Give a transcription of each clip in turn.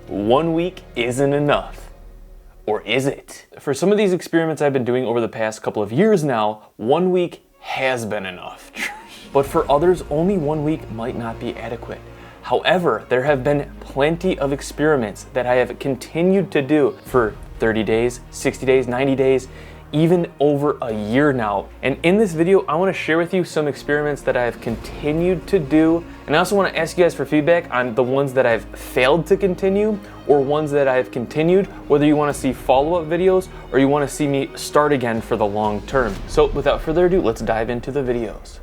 1 week isn't enough. Or is it? For some of these experiments I've been doing over the past couple of years now, 1 week has been enough. But for others, only 1 week might not be adequate. However, there have been plenty of experiments that I have continued to do for 30 days, 60 days, 90 days, even over a year now. And in this video, I want to share with you some experiments that I have continued to do. And I also want to ask you guys for feedback on the ones that I've failed to continue or ones that I've continued, whether you want to see follow-up videos or you want to see me start again for the long term. So without further ado, let's dive into the videos.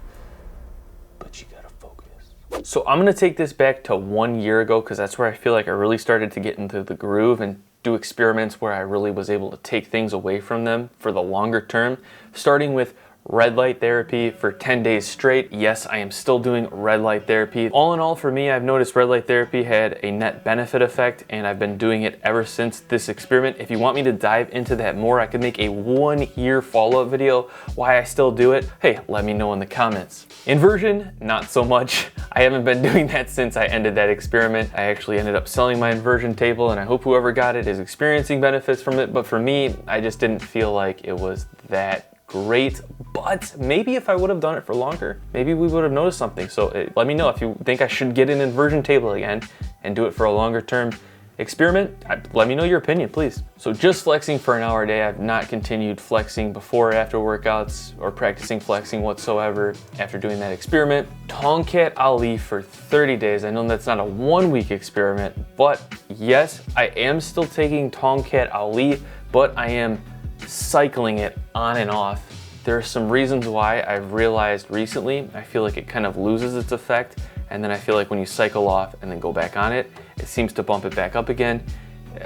But you gotta focus. So I'm going to take this back to 1 year ago because that's where I feel like I really started to get into the groove and do experiments where I really was able to take things away from them for the longer term, starting with red light therapy for 10 days straight. Yes, I am still doing red light therapy. All in all, for me, I've noticed red light therapy had a net benefit effect, and I've been doing it ever since this experiment. If you want me to dive into that more, I could make a 1 year follow-up video why I still do it. Hey, let me know in the comments. Inversion, not so much. I haven't been doing that since I ended that experiment. I actually ended up selling my inversion table, and I hope whoever got it is experiencing benefits from it. But for me, I just didn't feel like it was that great. But maybe if I would have done it for longer, maybe we would have noticed something. So let me know if you think I should get an inversion table again and do it for a longer term experiment. Let me know your opinion, please. So just flexing for an hour a day. I've not continued flexing before or after workouts or practicing flexing whatsoever after doing that experiment. Tongkat Ali for 30 days. I know that's not a 1 week experiment, but yes, I am still taking Tongkat Ali, but I am cycling it on and off. There are some reasons why I've realized recently. I feel like it kind of loses its effect, and then I feel like when you cycle off and then go back on it, it seems to bump it back up again.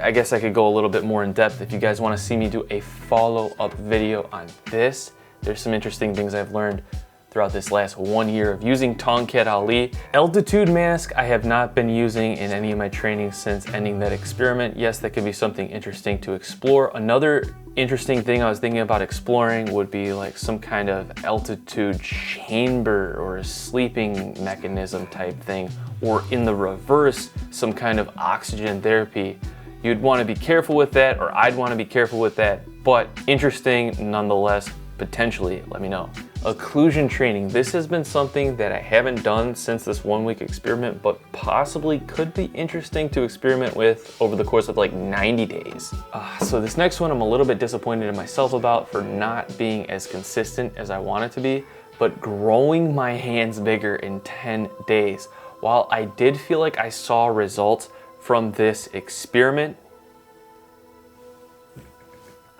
I guess I could go a little bit more in depth if you guys want to see me do a follow-up video on this. There's some interesting things I've learned throughout this last 1 year of using Tongkat Ali. Altitude mask I have not been using in any of my training since ending that experiment. Yes, that could be something interesting to explore. Another interesting thing I was thinking about exploring would be like some kind of altitude chamber or a sleeping mechanism type thing, or in the reverse, some kind of oxygen therapy. You'd want to be careful with that, or I'd want to be careful with that, but interesting nonetheless. Potentially, let me know. Occlusion training. This has been something that I haven't done since this 1 week experiment, but possibly could be interesting to experiment with over the course of like 90 days. So this next one I'm a little bit disappointed in myself about for not being as consistent as I want it to be, but growing my hands bigger in 10 days. While I did feel like I saw results from this experiment,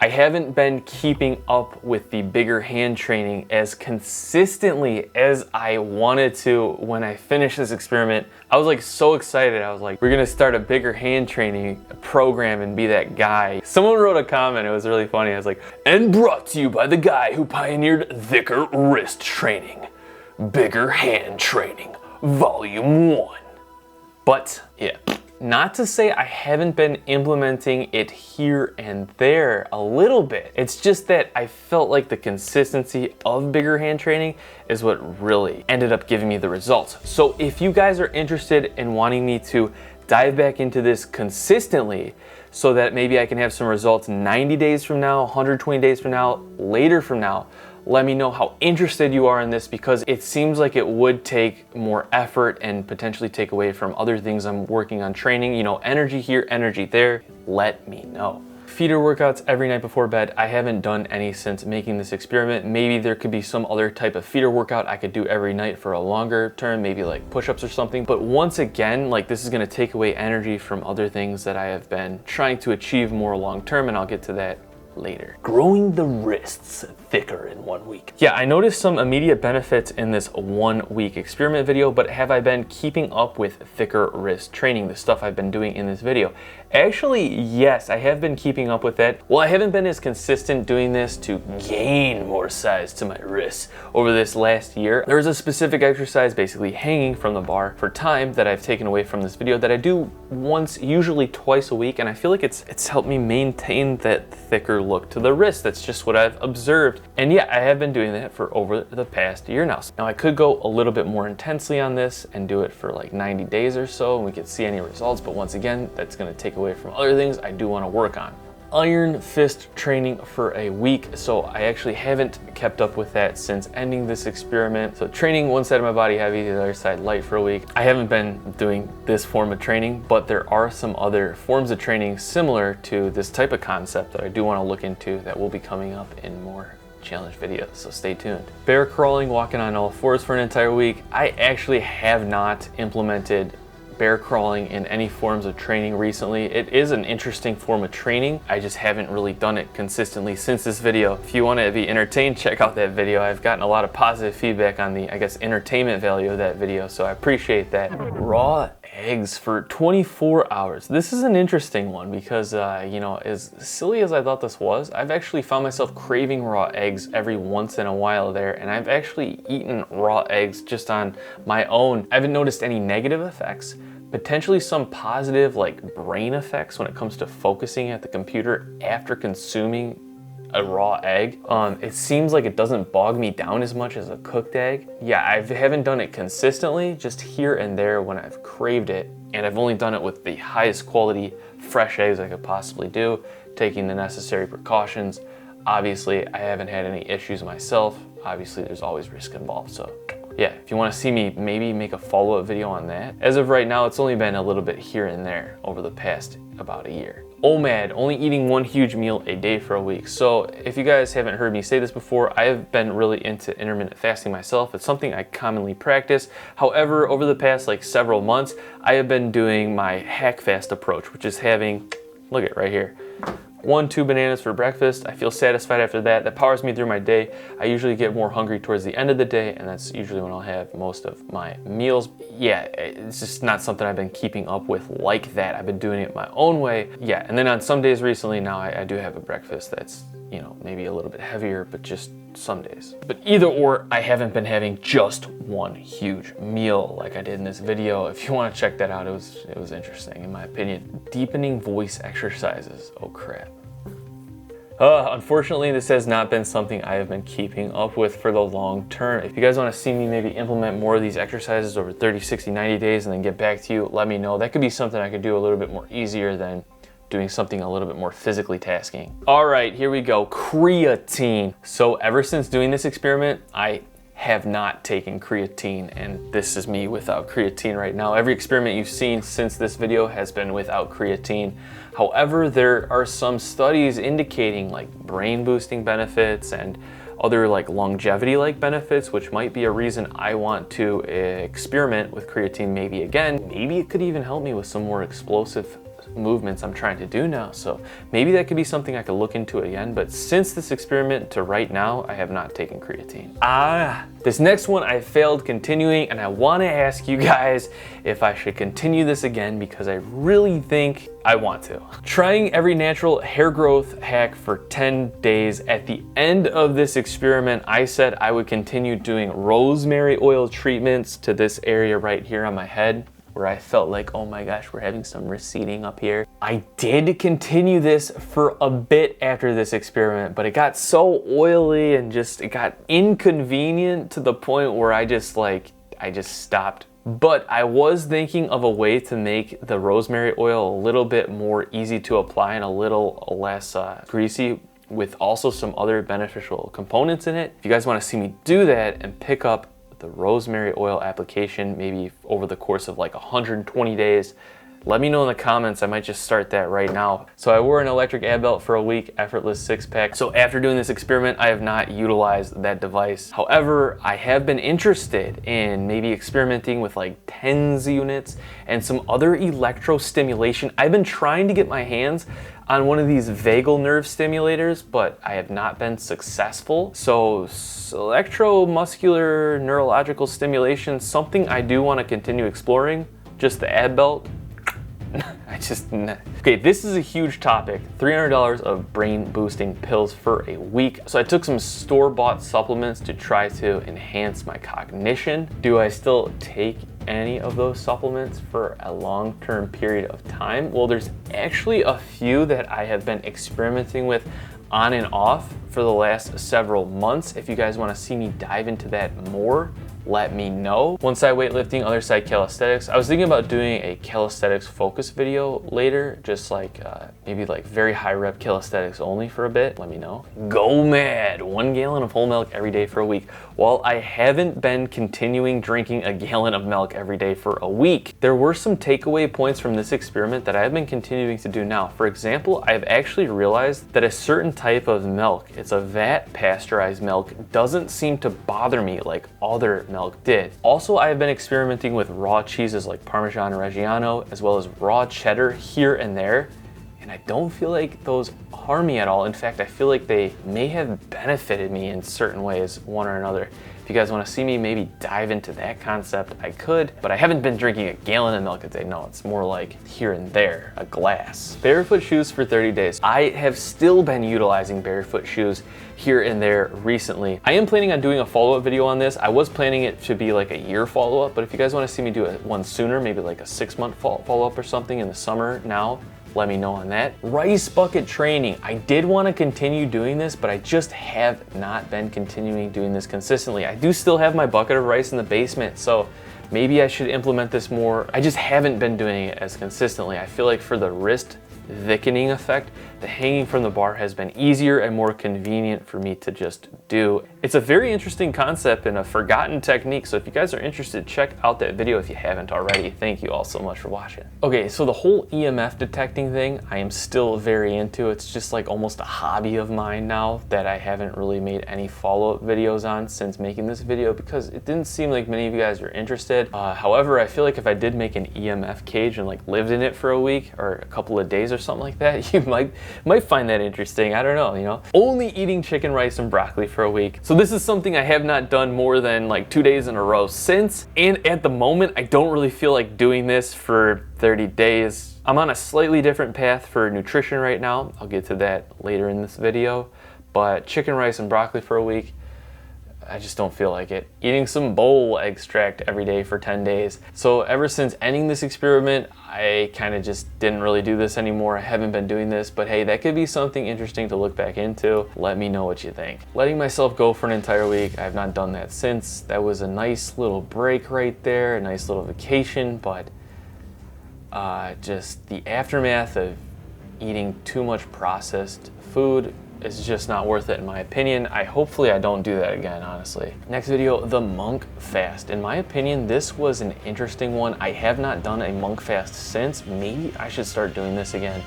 I haven't been keeping up with the bigger hand training as consistently as I wanted to. When I finished this experiment, I was like so excited. I was like, we're gonna start a bigger hand training program and be that guy. Someone wrote a comment, it was really funny. I was like, and brought to you by the guy who pioneered thicker wrist training, bigger hand training, volume 1. But yeah. Not to say I haven't been implementing it here and there a little bit. It's just that I felt like the consistency of bigger hand training is what really ended up giving me the results. So if you guys are interested in wanting me to dive back into this consistently so that maybe I can have some results 90 days from now, 120 days from now, later from now, let me know how interested you are in this, because it seems like it would take more effort and potentially take away from other things I'm working on training. You know, energy here, energy there. Let me know. Feeder workouts every night before bed. I haven't done any since making this experiment. Maybe there could be some other type of feeder workout I could do every night for a longer term, maybe like push-ups or something. But once again, like this is gonna take away energy from other things that I have been trying to achieve more long term, and I'll get to that later. Growing the wrists thicker in 1 week. Yeah, I noticed some immediate benefits in this 1 week experiment video, but have I been keeping up with thicker wrist training, the stuff I've been doing in this video? Actually, yes, I have been keeping up with that. Well, I haven't been as consistent doing this to gain more size to my wrists over this last year. There is a specific exercise basically hanging from the bar for time that I've taken away from this video that I do once, usually twice a week, and I feel like it's helped me maintain that thicker look to the wrist. That's just what I've observed. And yeah, I have been doing that for over the past year now. Now I could go a little bit more intensely on this and do it for like 90 days or so, and we could see any results. But once again, that's gonna take away from other things I do wanna work on. Iron fist training for a week. So I actually haven't kept up with that since ending this experiment. So training one side of my body heavy, the other side light for a week. I haven't been doing this form of training, but there are some other forms of training similar to this type of concept that I do want to look into that will be coming up in more challenge videos, so stay tuned. Bear crawling, walking on all fours for an entire week. I actually have not implemented bear crawling in any forms of training recently. It is an interesting form of training. I just haven't really done it consistently since this video. If you want to be entertained, check out that video. I've gotten a lot of positive feedback on the, I guess, entertainment value of that video, so I appreciate that. Raw eggs for 24 hours. This is an interesting one because, you know, as silly as I thought this was, I've actually found myself craving raw eggs every once in a while there, and I've actually eaten raw eggs just on my own. I haven't noticed any negative effects. Potentially some positive like brain effects when it comes to focusing at the computer after consuming a raw egg. It seems like it doesn't bog me down as much as a cooked egg. Yeah, I haven't done it consistently, just here and there when I've craved it, and I've only done it with the highest quality fresh eggs I could possibly do, taking the necessary precautions. Obviously, I haven't had any issues myself. Obviously, there's always risk involved, so yeah, if you want to see me maybe make a follow-up video on that. As of right now, it's only been a little bit here and there over the past about a year. OMAD, only eating one huge meal a day for a week. So if you guys haven't heard me say this before, I have been really into intermittent fasting myself. It's something I commonly practice. However, over the past like several months, I have been doing my hack fast approach, which is having, look at right here, 1-2 bananas for breakfast. I feel satisfied after that. That powers me through my day. I usually get more hungry towards the end of the day, and that's usually when I'll have most of my meals. Yeah, it's just not something I've been keeping up with like that. I've been doing it my own way. Yeah, and then on some days recently now, I do have a breakfast that's, you know, maybe a little bit heavier, but just some days. But either or, I haven't been having just one huge meal like I did in this video. If you want to check that out, it was interesting in my opinion. Deepening voice exercises. Oh crap. Unfortunately, this has not been something I have been keeping up with for the long term. If you guys want to see me maybe implement more of these exercises over 30, 60, 90 days and then get back to you, let me know. That could be something I could do a little bit more easier than doing something a little bit more physically tasking. All right, here we go. Creatine. So ever since doing this experiment, I have not taken creatine, and this is me without creatine right now. Every experiment you've seen since this video has been without creatine. However, there are some studies indicating like brain boosting benefits and other like longevity like benefits, which might be a reason I want to experiment with creatine maybe again. Maybe it could even help me with some more explosive movements I'm trying to do now. So maybe that could be something I could look into again. But since this experiment to right now, I have not taken creatine. This next one I failed continuing, and I want to ask you guys if I should continue this again because I really think I want to. Trying every natural hair growth hack for 10 days. At the end of this experiment, I said I would continue doing rosemary oil treatments to this area right here on my head, where I felt like, oh my gosh, we're having some receding up here. I did continue this for a bit after this experiment, but it got so oily and just, it got inconvenient to the point where I just stopped. But I was thinking of a way to make the rosemary oil a little bit more easy to apply and a little less greasy, with also some other beneficial components in it. If you guys want to see me do that and pick up the rosemary oil application maybe over the course of like 120 days, let me know in the comments. I might just start that right now. So I wore an electric ab belt for a week, effortless six pack. So after doing this experiment, I have not utilized that device. However, I have been interested in maybe experimenting with like TENS units and some other electrostimulation. I've been trying to get my hands on one of these vagal nerve stimulators, but I have not been successful. So electromuscular neurological stimulation, something I do want to continue exploring. Just the ab belt, Okay, this is a huge topic. $300 of brain boosting pills for a week. So I took some store-bought supplements to try to enhance my cognition. Do I still take any of those supplements for a long-term period of time? Well, there's actually a few that I have been experimenting with on and off for the last several months. If you guys want to see me dive into that more, let me know. One side weightlifting, other side calisthenics. I was thinking about doing a calisthenics focus video later, just like maybe like very high rep calisthenics only for a bit. Let me know. Go mad! 1 gallon of whole milk every day for a week. While I haven't been continuing drinking a gallon of milk every day for a week, there were some takeaway points from this experiment that I've been continuing to do now. For example, I've actually realized that a certain type of milk, it's a vat pasteurized milk, doesn't seem to bother me like other milk did. Also, I have been experimenting with raw cheeses like Parmesan Reggiano, as well as raw cheddar here and there, and I don't feel like those harm me at all. In fact, I feel like they may have benefited me in certain ways, one or another. If you guys want to see me maybe dive into that concept, I could, but I haven't been drinking a gallon of milk a day. No, it's more like here and there, a glass. Barefoot shoes for 30 days. I have still been utilizing Barefoot shoes here and there recently. I am planning on doing a follow-up video on this. I was planning it to be like a year follow-up, but if you guys want to see me do one sooner, maybe like a 6-month follow-up or something in the summer now, let me know on that. Rice bucket training. I did want to continue doing this, but I just have not been continuing doing this consistently. I do still have my bucket of rice in the basement, so maybe I should implement this more. I just haven't been doing it as consistently. I feel like for the wrist thickening effect, the hanging from the bar has been easier and more convenient for me to just do. It's a very interesting concept and a forgotten technique, so if you guys are interested, check out that video if you haven't already. Thank you all so much for watching. Okay, so the whole EMF detecting thing, I am still very into. It's just like almost a hobby of mine now that I haven't really made any follow-up videos on since making this video because it didn't seem like many of you guys are interested. However, I feel like if I did make an EMF cage and like lived in it for a week or a couple of days or something like that, you might find that interesting. I don't know, you know. Only eating chicken, rice, and broccoli for a week. So this is something I have not done more than like 2 days in a row since. And at the moment, I don't really feel like doing this for 30 days. I'm on a slightly different path for nutrition right now. I'll get to that later in this video. But chicken, rice, and broccoli for a week, I just don't feel like it. Eating some bowl extract every day for 10 days. So ever since ending this experiment, I kind of just didn't really do this anymore. I haven't been doing this, but hey, that could be something interesting to look back into. Let me know what you think. Letting myself go for an entire week, I have not done that since. That was a nice little break right there, a nice little vacation, but just the aftermath of eating too much processed food is just not worth it in my opinion. Hopefully I don't do that again, honestly. Next video, the monk fast. In my opinion, this was an interesting one. I have not done a monk fast since. Maybe I should start doing this again.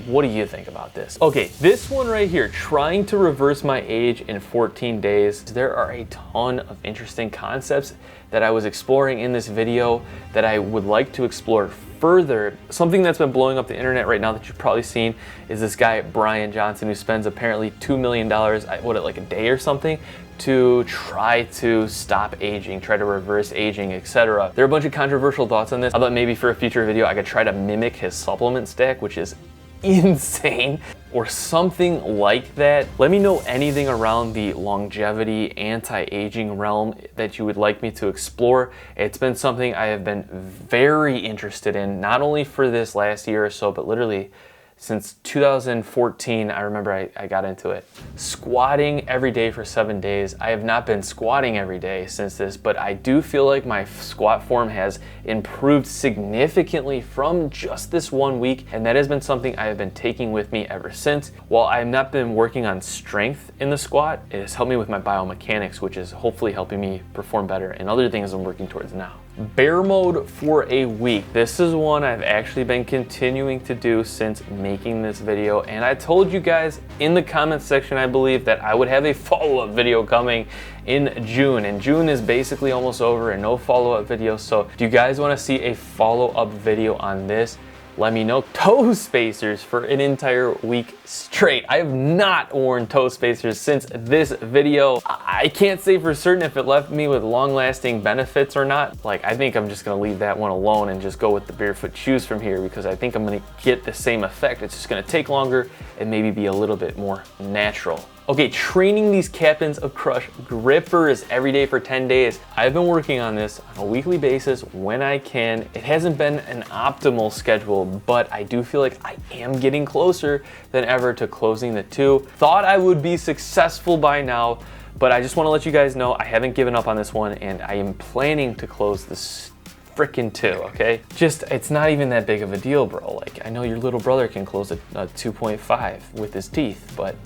What do you think about this? Okay, this one right here, trying to reverse my age in 14 days. There are a ton of interesting concepts that I was exploring in this video that I would like to explore further. Something that's been blowing up the internet right now that you've probably seen is this guy, Brian Johnson, who spends apparently $2 million, like a day or something, to try to stop aging, try to reverse aging, etc. There are a bunch of controversial thoughts on this. I thought maybe for a future video I could try to mimic his supplement stack, which is insane, or something like that. Let me know anything around the longevity, anti-aging realm that you would like me to explore. It's been something I have been very interested in, not only for this last year or so, but literally since 2014, I remember I got into it. Squatting every day for 7 days. I have not been squatting every day since this, but I do feel like my squat form has improved significantly from just this 1 week, and that has been something I have been taking with me ever since. While I have not been working on strength in the squat, it has helped me with my biomechanics, which is hopefully helping me perform better and other things I'm working towards now. Bear mode for a week. This is one I've actually been continuing to do since making this video, and I told you guys in the comments section, I believe, that I would have a follow-up video coming in June, and June is basically almost over and no follow-up video. So do you guys want to see a follow-up video on this? Let me know. Toe spacers for an entire week straight. I have not worn toe spacers since this video. I can't say for certain if it left me with long-lasting benefits or not. Like, I think I'm just gonna leave that one alone and just go with the Barefoot shoes from here, because I think I'm gonna get the same effect. It's just gonna take longer and maybe be a little bit more natural. Okay, training these Captains of Crush grippers every day for 10 days. I've been working on this on a weekly basis when I can. It hasn't been an optimal schedule, but I do feel like I am getting closer than ever to closing the 2. Thought I would be successful by now, but I just want to let you guys know I haven't given up on this one, and I am planning to close this freaking 2, okay? Just, it's not even that big of a deal, bro. Like, I know your little brother can close a 2.5 with his teeth, but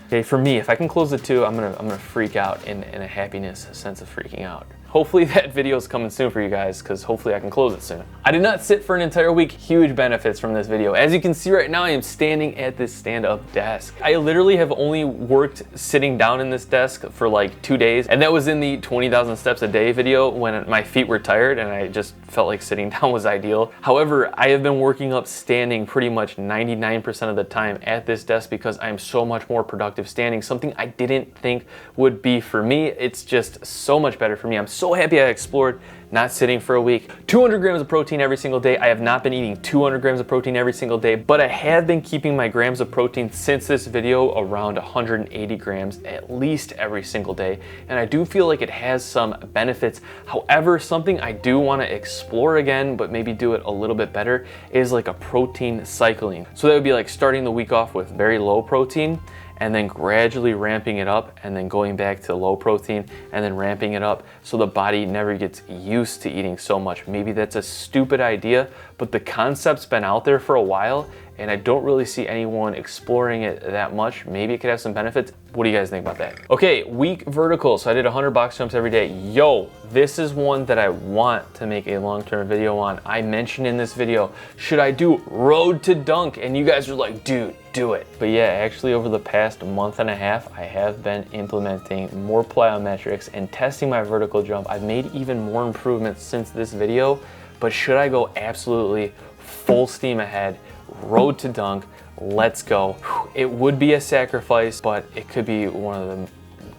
okay, for me, if I can close the 2, I'm gonna freak out in a happiness, a sense of freaking out. Hopefully that video is coming soon for you guys, because hopefully I can close it soon. I did not sit for an entire week. Huge benefits from this video. As you can see right now, I am standing at this stand-up desk. I literally have only worked sitting down in this desk for like 2 days, and that was in the 20,000 steps a day video when my feet were tired and I just felt like sitting down was ideal. However, I have been working up standing pretty much 99% of the time at this desk because I'm so much more productive standing, something I didn't think would be for me. It's just so much better for me. I'm so happy I explored not sitting for a week. 200 grams of protein every single day. I have not been eating 200 grams of protein every single day, but I have been keeping my grams of protein since this video around 180 grams at least every single day. And I do feel like it has some benefits. However, something I do want to explore again, but maybe do it a little bit better, is like a protein cycling. So that would be like starting the week off with very low protein, and then gradually ramping it up, and then going back to low protein, and then ramping it up so the body never gets used to eating so much. Maybe that's a stupid idea, but the concept's been out there for a while, and I don't really see anyone exploring it that much. Maybe it could have some benefits. What do you guys think about that? Okay, week vertical. So I did 100 box jumps every day. Yo, this is one that I want to make a long-term video on. I mentioned in this video, should I do road to dunk? And you guys are like, dude, do it. But yeah, actually over the past month and a half, I have been implementing more plyometrics and testing my vertical jump. I've made even more improvements since this video, but should I go absolutely full steam ahead, road to dunk, let's go. It would be a sacrifice, but it could be one of the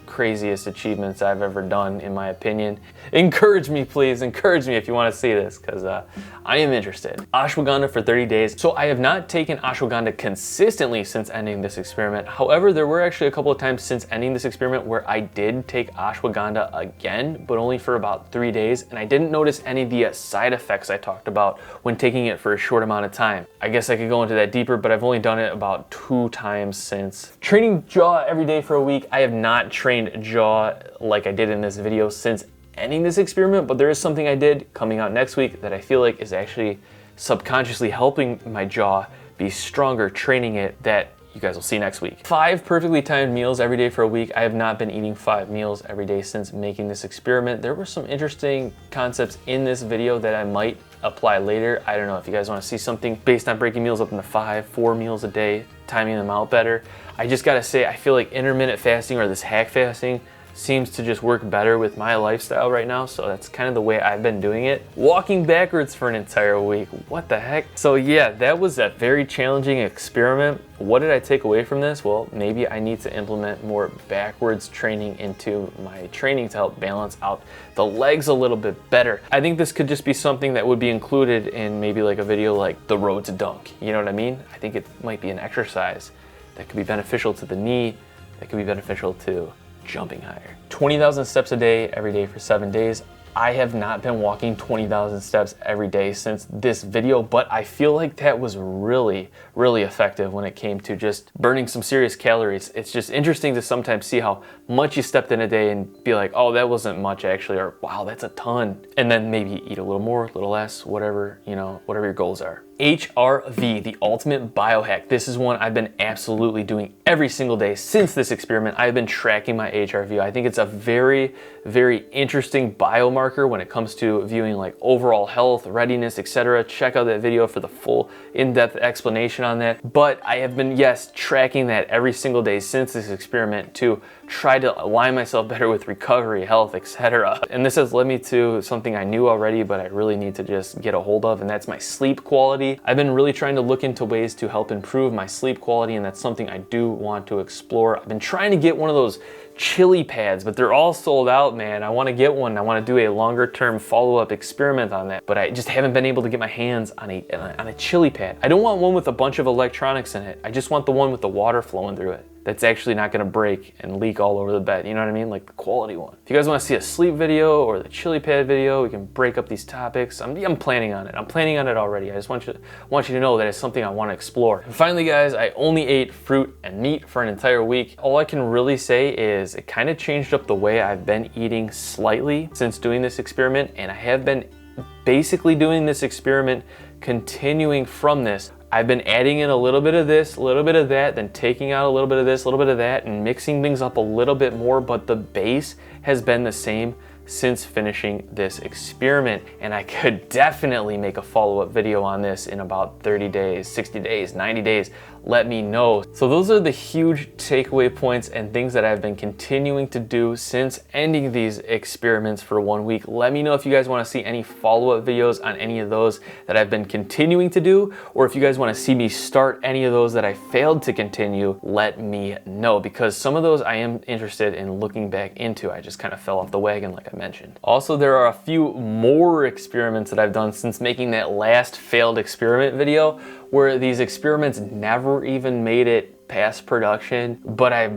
craziest achievements I've ever done, in my opinion. Encourage me, please. Encourage me if you want to see this, because I am interested. Ashwagandha for 30 days. So I have not taken ashwagandha consistently since ending this experiment. However, there were actually a couple of times since ending this experiment where I did take ashwagandha again, but only for about 3 days, and I didn't notice any of the side effects I talked about when taking it for a short amount of time. I guess I could go into that deeper, but I've only done it about 2 times since. Training jaw every day for a week. I have not trained jaw like I did in this video since ending this experiment, but there is something I did coming out next week that I feel like is actually subconsciously helping my jaw be stronger, training it, that you guys will see next week. 5 perfectly timed meals every day for a week. I have not been eating 5 meals every day since making this experiment. There were some interesting concepts in this video that I might apply later. I don't know if you guys want to see something based on breaking meals up into 5, 4 meals a day, timing them out better. I just gotta say, I feel like intermittent fasting or this hack fasting seems to just work better with my lifestyle right now, so that's kind of the way I've been doing it. Walking backwards for an entire week, what the heck? So yeah, that was a very challenging experiment. What did I take away from this? Well, maybe I need to implement more backwards training into my training to help balance out the legs a little bit better. I think this could just be something that would be included in maybe like a video like the road to dunk, you know what I mean? I think it might be an exercise that could be beneficial to the knee, that could be beneficial to jumping higher. 20,000 steps a day, every day for 7 days. I have not been walking 20,000 steps every day since this video, but I feel like that was really, really effective when it came to just burning some serious calories. It's just interesting to sometimes see how much you stepped in a day and be like, oh, that wasn't much actually, or wow, that's a ton. And then maybe eat a little more, a little less, whatever, you know, whatever your goals are. HRV, the ultimate biohack. This is one I've been absolutely doing every single day since this experiment. I've been tracking my HRV. I think it's a very, very interesting biomarker when it comes to viewing like overall health, readiness, etc. Check out that video for the full in-depth explanation on that. But I have been, yes, tracking that every single day since this experiment to try to align myself better with recovery, health, etc. And this has led me to something I knew already, but I really need to just get a hold of, and that's my sleep quality. I've been really trying to look into ways to help improve my sleep quality, and that's something I do want to explore. I've been trying to get one of those chili pads, but they're all sold out, man. I want to get one. I want to do a longer term follow-up experiment on that, but I just haven't been able to get my hands on a chili pad. I don't want one with a bunch of electronics in it. I just want the one with the water flowing through it. That's actually not gonna break and leak all over the bed, you know what I mean? Like the quality one. If you guys wanna see a sleep video or the chili pad video, we can break up these topics. I'm planning on it. I'm planning on it already. I just want you to know that it's something I wanna explore. And finally, guys, I only ate fruit and meat for an entire week. All I can really say is it kind of changed up the way I've been eating slightly since doing this experiment, and I have been basically doing this experiment continuing from this. I've been adding in a little bit of this, a little bit of that, then taking out a little bit of this, a little bit of that, and mixing things up a little bit more, but the base has been the same since finishing this experiment. And I could definitely make a follow-up video on this in about 30 days, 60 days, 90 days. Let me know. So those are the huge takeaway points and things that I've been continuing to do since ending these experiments for 1 week. Let me know if you guys want to see any follow-up videos on any of those that I've been continuing to do, or if you guys want to see me start any of those that I failed to continue, let me know, because some of those I am interested in looking back into. I just kind of fell off the wagon like I mentioned. Also, there are a few more experiments that I've done since making that last failed experiment video, where these experiments never even made it past production, but I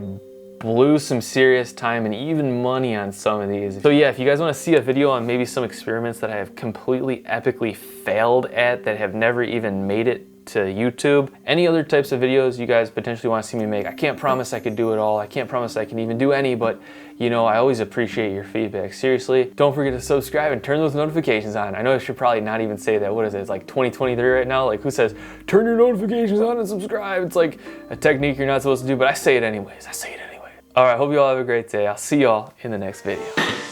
blew some serious time and even money on some of these. So yeah, if you guys want to see a video on maybe some experiments that I have completely epically failed at that have never even made it to YouTube, any other types of videos you guys potentially want to see me make, I can't promise I could do it all. I can't promise I can even do any, but you know, I always appreciate your feedback. Seriously, don't forget to subscribe and turn those notifications on. I know I should probably not even say that. What is it? It's like 2023 right now. Like, who says, turn your notifications on and subscribe? It's like a technique you're not supposed to do, but I say it anyways. All right, hope you all have a great day. I'll see y'all in the next video.